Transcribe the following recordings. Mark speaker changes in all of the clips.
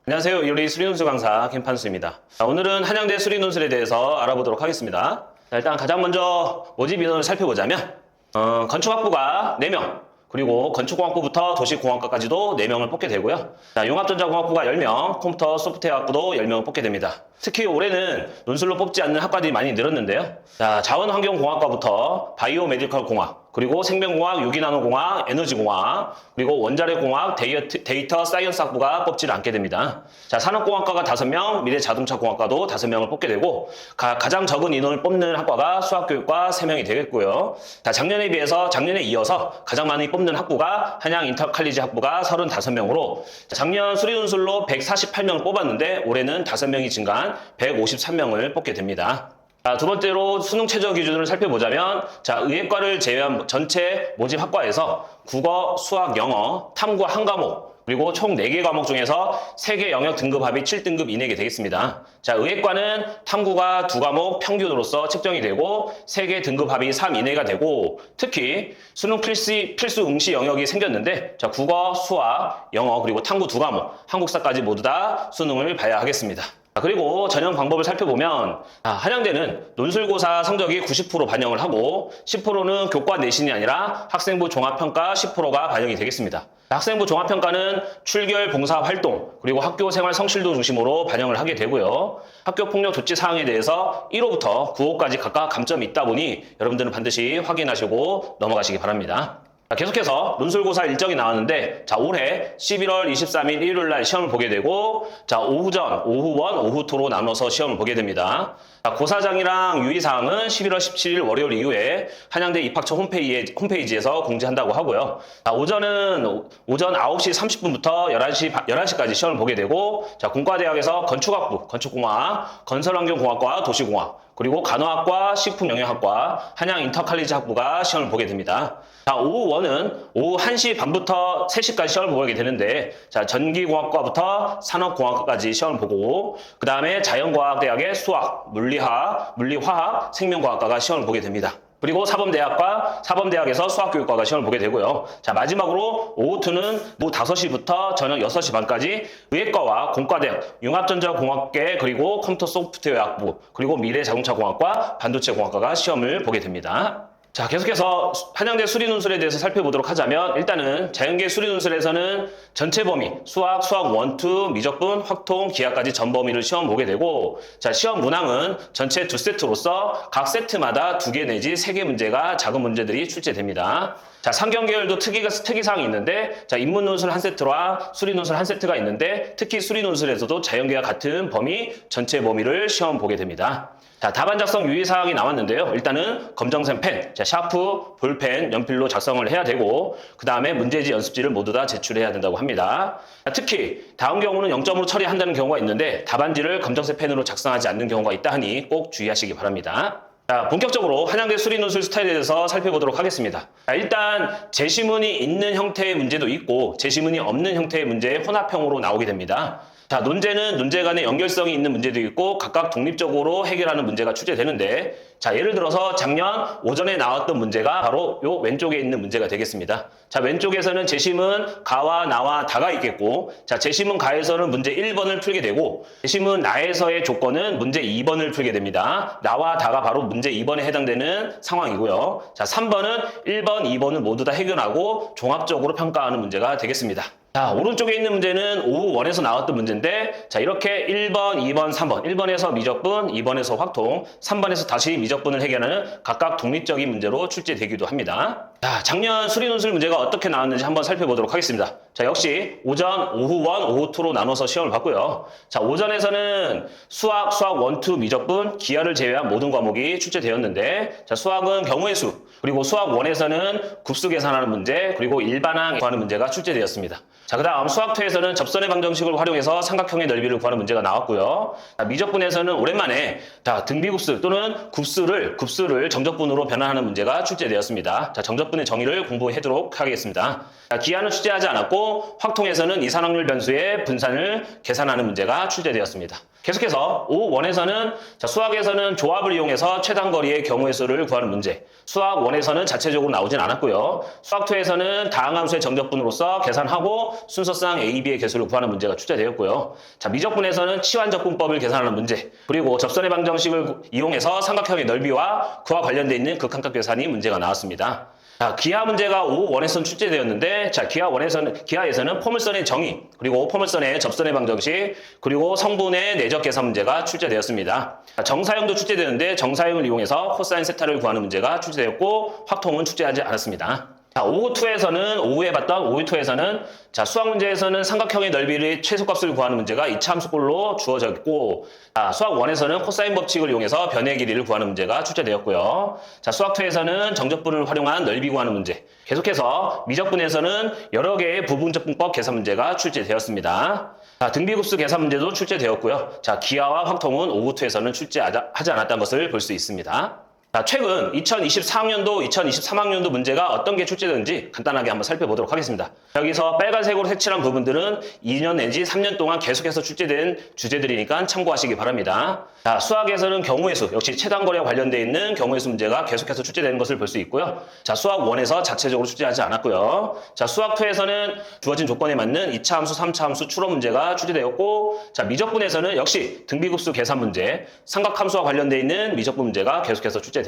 Speaker 1: 안녕하세요. 이효리 수리논술 강사 김판수입니다. 오늘은 한양대 수리논술에 대해서 알아보도록 하겠습니다. 일단 가장 먼저 모집 인원을 살펴보자면 건축학부가 4명, 그리고 건축공학부부터 도시공학과까지도 4명을 뽑게 되고요. 융합전자공학부가 10명, 컴퓨터 소프트웨어학부도 10명을 뽑게 됩니다. 특히 올해는 논술로 뽑지 않는 학과들이 많이 늘었는데요. 자원환경공학과부터 바이오메디컬 공학, 그리고 생명공학, 유기나노공학, 에너지공학, 그리고 원자력공학, 데이터 사이언스 학부가 뽑지를 않게 됩니다. 산업공학과가 5명, 미래자동차공학과도 5명을 뽑게 되고, 가장 적은 인원을 뽑는 학과가 수학교육과 3명이 되겠고요. 작년에 비해서 작년에 이어서 가장 많이 뽑는 학부가 한양인터칼리지 학부가 35명으로, 작년 수리논술로 148명을 뽑았는데 올해는 5명이 증가한 153명을 뽑게 됩니다. 두 번째로 수능 최저 기준을 살펴보자면, 의예과를 제외한 전체 모집 학과에서 국어, 수학, 영어, 탐구 한 과목, 그리고 총 4개 과목 중에서 3개 영역 등급 합이 7등급 이내게 되겠습니다. 의예과는 탐구가 2과목 평균으로서 측정이 되고 3개 등급 합이 3 이내가 되고, 특히 수능 필수 응시 영역이 생겼는데, 국어, 수학, 영어, 그리고 탐구 2과목, 한국사까지 모두 다 수능을 봐야 하겠습니다. 그리고 전형 방법을 살펴보면, 한양대는 논술고사 성적이 90% 반영을 하고 10%는 교과 내신이 아니라 학생부 종합평가 10%가 반영이 되겠습니다. 학생부 종합평가는 출결 봉사활동, 그리고 학교 생활 성실도 중심으로 반영을 하게 되고요. 학교폭력 조치 사항에 대해서 1호부터 9호까지 각각 감점이 있다 보니 여러분들은 반드시 확인하시고 넘어가시기 바랍니다. 계속해서 논술고사 일정이 나왔는데, 올해 11월 23일 일요일 날 시험을 보게 되고, 오후전, 오후원, 오후투로 나눠서 시험을 보게 됩니다. 고사장이랑 유의사항은 11월 17일 월요일 이후에 한양대 입학처 홈페이지에서 공지한다고 하고요. 오전은 오전 9시 30분부터 11시까지 시험을 보게 되고, 공과대학에서 건축학부, 건축공학, 건설환경공학과, 도시공학, 그리고 간호학과, 식품영양학과, 한양인터칼리지 학부가 시험을 보게 됩니다. 오후 1은 오후 1시 반부터 3시까지 시험을 보게 되는데, 전기공학과부터 산업공학과까지 시험을 보고, 그 다음에 자연과학대학의 수학, 물리학, 물리화학, 생명과학과가 시험을 보게 됩니다. 그리고 사범대학에서 수학교육과가 시험을 보게 되고요. 마지막으로 오후 2는 오후 5시부터 저녁 6시 반까지 의예과와 공과대학, 융합전자공학계, 그리고 컴퓨터 소프트웨어학부, 그리고 미래자동차공학과, 반도체공학과가 시험을 보게 됩니다. 계속해서 한양대 수리논술에 대해서 살펴보도록 하자면, 일단은 자연계 수리논술에서는 전체 범위, 수학 1, 2, 미적분, 확통, 기하까지 전 범위를 시험 보게 되고, 시험 문항은 전체 2세트로서 각 세트마다 2개 내지 3개 문제가 작은 문제들이 출제됩니다. 상경계열도 특이사항이 있는데, 인문논술 한 세트와 수리논술 한 세트가 있는데, 특히 수리논술에서도 자연계와 같은 범위, 전체 범위를 시험 보게 됩니다. 답안 작성 유의사항이 나왔는데요. 일단은 검정색 펜, 샤프, 볼펜, 연필로 작성을 해야 되고, 그 다음에 문제지 연습지를 모두 다 제출해야 된다고 합니다. 특히 다음 경우는 0점으로 처리한다는 경우가 있는데, 답안지를 검정색 펜으로 작성하지 않는 경우가 있다 하니 꼭 주의하시기 바랍니다. 본격적으로 한양대 수리논술 스타일에 대해서 살펴보도록 하겠습니다. 일단 제시문이 있는 형태의 문제도 있고 제시문이 없는 형태의 문제 혼합형으로 나오게 됩니다. 논제는 논제 간의 연결성이 있는 문제도 있고 각각 독립적으로 해결하는 문제가 출제되는데, 예를 들어서 작년 오전에 나왔던 문제가 바로 요 왼쪽에 있는 문제가 되겠습니다. 왼쪽에서는 제시문 가와 나와 다가 있겠고, 제시문 가에서는 문제 1번을 풀게 되고, 제시문 나에서의 조건은 문제 2번을 풀게 됩니다. 나와 다가 바로 문제 2번에 해당되는 상황이고요. 3번은 1번, 2번을 모두 다 해결하고 종합적으로 평가하는 문제가 되겠습니다. 오른쪽에 있는 문제는 오후 1에서 나왔던 문제인데, 이렇게 1번, 2번, 3번, 1번에서 미적분, 2번에서 확통, 3번에서 다시 미적분을 해결하는 각각 독립적인 문제로 출제되기도 합니다. 작년 수리논술 문제가 어떻게 나왔는지 한번 살펴보도록 하겠습니다. 역시 오전, 오후 1, 오후 2로 나눠서 시험을 봤고요. 오전에서는 수학 1, 2 미적분, 기하를 제외한 모든 과목이 출제되었는데, 수학은 경우의 수, 그리고 수학 1에서는 급수 계산하는 문제, 그리고 일반항 구하는 문제가 출제되었습니다. 그 다음 수학 2에서는 접선의 방정식을 활용해서 삼각형의 넓이를 구하는 문제가 나왔고요. 미적분에서는 오랜만에 등비급수 또는 급수를 정적분으로 변환하는 문제가 출제되었습니다. 정적분의 정의를 공부하도록 하겠습니다. 기하는 출제하지 않았고, 확통에서는 이산확률 변수의 분산을 계산하는 문제가 출제되었습니다. 계속해서 5원에서는 수학에서는 조합을 이용해서 최단거리의 경우의 수를 구하는 문제. 수학 1에서는 자체적으로 나오진 않았고요. 수학 2에서는 다항함수의 정적분으로서 계산하고 순서상 A, B의 개수를 구하는 문제가 출제되었고요. 자, 미적분에서는 치환적분법을 계산하는 문제. 그리고 접선의 방정식을 이용해서 삼각형의 넓이와 그와 관련되어 있는 극한값 계산이 문제가 나왔습니다. 자, 기하 문제가 5원에서는 출제되었는데, 자, 기하에서는 포물선의 정의, 그리고 포물선의 접선의 방정식, 그리고 성분의 내적 계산 문제가 출제되었습니다. 자, 정사형도 출제되는데, 정사형을 이용해서 코사인 세타를 구하는 문제가 출제되었고, 확통은 출제하지 않았습니다. 자, 오후에 봤던 오후2에서는 자, 수학 문제에서는 삼각형의 넓이의 최소값을 구하는 문제가 2차 함수꼴로 주어져 있고, 자, 수학 1에서는 코사인 법칙을 이용해서 변의 길이를 구하는 문제가 출제되었고요. 자, 수학 2에서는 정적분을 활용한 넓이 구하는 문제. 계속해서 미적분에서는 여러 개의 부분적분법 계산 문제가 출제되었습니다. 자, 등비급수 계산 문제도 출제되었고요. 자, 기하와 확통은 오후2에서는 출제하지 않았다는 것을 볼 수 있습니다. 자, 최근 2024학년도, 2023학년도 문제가 어떤 게 출제되는지 간단하게 한번 살펴보도록 하겠습니다. 여기서 빨간색으로 색칠한 부분들은 2년 내지 3년 동안 계속해서 출제된 주제들이니까 참고하시기 바랍니다. 자, 수학에서는 경우의 수, 역시 최단거리와 관련되어 있는 경우의 수 문제가 계속해서 출제되는 것을 볼 수 있고요. 자, 수학 1에서 자체적으로 출제하지 않았고요. 자, 수학 2에서는 주어진 조건에 맞는 2차 함수, 3차 함수 추론 문제가 출제되었고, 자, 미적분에서는 역시 등비급수 계산 문제, 삼각함수와 관련되어 있는 미적분 문제가 계속해서 출제됩니다.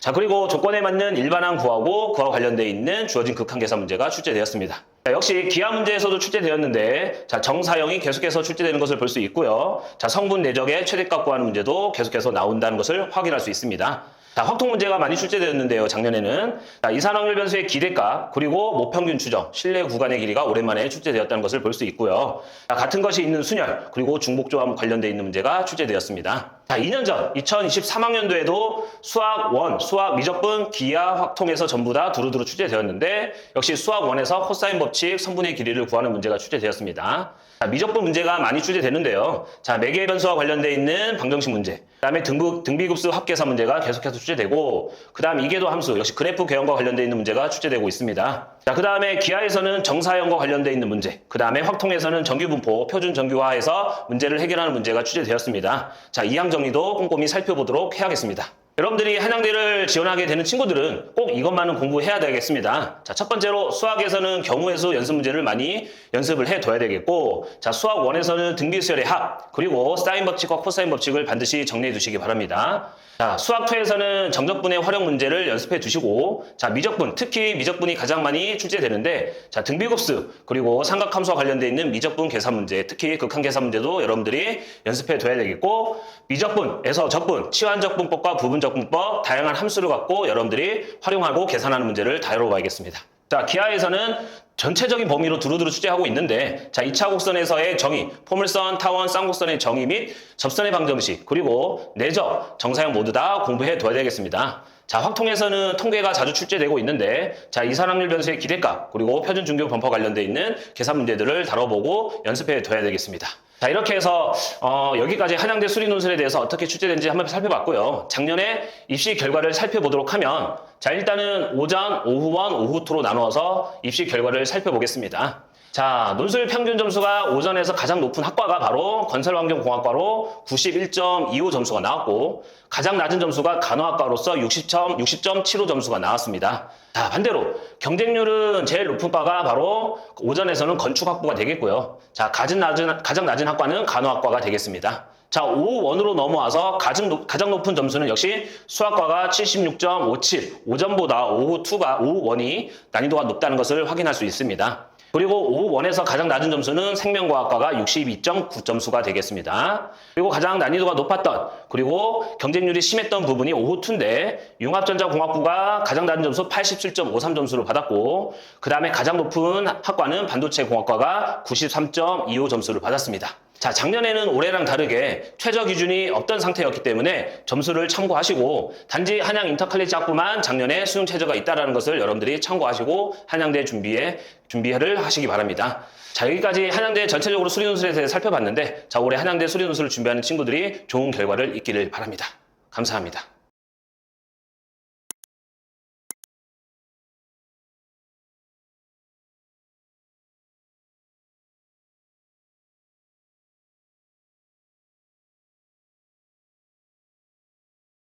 Speaker 1: 자, 그리고 조건에 맞는 일반항 구하고 그와 관련되어 있는 주어진 극한 계산 문제가 출제되었습니다. 자, 역시 기하 문제에서도 출제되었는데, 자, 정사형이 계속해서 출제되는 것을 볼 수 있고요. 자, 성분 내적의 최대값 구하는 문제도 계속해서 나온다는 것을 확인할 수 있습니다. 자, 확통 문제가 많이 출제되었는데요, 작년에는. 자, 이산확률 변수의 기대값, 그리고 모평균 추정, 실내 구간의 길이가 오랜만에 출제되었다는 것을 볼 수 있고요. 자, 같은 것이 있는 순열, 그리고 중복조합 관련되어 있는 문제가 출제되었습니다. 자, 2년 전, 2023학년도에도 수학 1, 수학 미적분, 기하, 확통에서 전부 다 두루두루 출제되었는데, 역시 수학 1에서 코사인 법칙, 성분의 길이를 구하는 문제가 출제되었습니다. 자, 미적분 문제가 많이 출제되는데요. 자, 매개 변수와 관련되어 있는 방정식 문제, 그 다음에 등비급수 합계산 문제가 계속해서 출제되고, 그 다음 이계도 함수, 역시 그래프 개형과 관련되어 있는 문제가 출제되고 있습니다. 자, 그 다음에 기하에서는 정사형과 관련되어 있는 문제, 그 다음에 확통에서는 정규분포, 표준 정규화해서 문제를 해결하는 문제가 출제되었습니다. 자, 이항 정리도 꼼꼼히 살펴보도록 해야겠습니다. 여러분들이 한양대를 지원하게 되는 친구들은 꼭 이것만은 공부해야 되겠습니다. 자, 첫 번째로 수학에서는 경우의 수 연습 문제를 많이 연습을 해둬야 되겠고, 자, 수학 1에서는 등비수열의 합, 그리고 사인 법칙과 코사인 법칙을 반드시 정리해 두시기 바랍니다. 자, 수학 2에서는 정적분의 활용 문제를 연습해 두시고, 자, 미적분, 특히 미적분이 가장 많이 출제되는데, 자, 등비급수, 그리고 삼각함수와 관련되어 있는 미적분 계산 문제, 특히 극한 계산 문제도 여러분들이 연습해 둬야 되겠고, 미적분에서 적분, 치환적분법과 부분적분법, 다양한 함수를 갖고 여러분들이 활용하고 계산하는 문제를 다뤄봐야겠습니다. 자, 기하에서는 전체적인 범위로 두루두루 출제하고 있는데, 자, 2차 곡선에서의 정의, 포물선, 타원, 쌍곡선의 정의 및 접선의 방정식, 그리고 내적, 정사형 모두 다 공부해 둬야 되겠습니다. 자, 확통에서는 통계가 자주 출제되고 있는데, 자, 이산확률 변수의 기대값, 그리고 표준 중교 범퍼 관련되어 있는 계산 문제들을 다뤄보고 연습해 둬야 되겠습니다. 자, 이렇게 해서 여기까지 한양대 수리논술에 대해서 어떻게 출제된지 한번 살펴봤고요. 작년에 입시 결과를 살펴보도록 하면, 자, 일단은 오전, 오후원, 오후2로 나누어서 입시 결과를 살펴보겠습니다. 자, 논술 평균 점수가 오전에서 가장 높은 학과가 바로 건설환경공학과로 91.25 점수가 나왔고, 가장 낮은 점수가 간호학과로서 60.75 점수가 나왔습니다. 자, 반대로 경쟁률은 제일 높은 과가 바로 오전에서는 건축학부가 되겠고요. 자, 가장 낮은 학과는 간호학과가 되겠습니다. 자, 오후1으로 넘어와서 가장 높은 점수는 역시 수학과가 76.57, 오전보다 오후1이 난이도가 높다는 것을 확인할 수 있습니다. 그리고 오후 1에서 가장 낮은 점수는 생명과학과가 62.9 점수가 되겠습니다. 그리고 가장 난이도가 높았던, 그리고 경쟁률이 심했던 부분이 오후 2인데, 융합전자공학부가 가장 낮은 점수 87.53 점수를 받았고, 그 다음에 가장 높은 학과는 반도체공학과가 93.25 점수를 받았습니다. 자, 작년에는 올해랑 다르게 최저 기준이 없던 상태였기 때문에 점수를 참고하시고, 단지 한양 인터칼리지 학부만 작년에 수능 최저가 있다는 것을 여러분들이 참고하시고 한양대 준비를 하시기 바랍니다. 자, 여기까지 한양대 전체적으로 수리논술에 대해 살펴봤는데, 자, 올해 한양대 수리논술을 준비하는 친구들이 좋은 결과를 있기를 바랍니다. 감사합니다.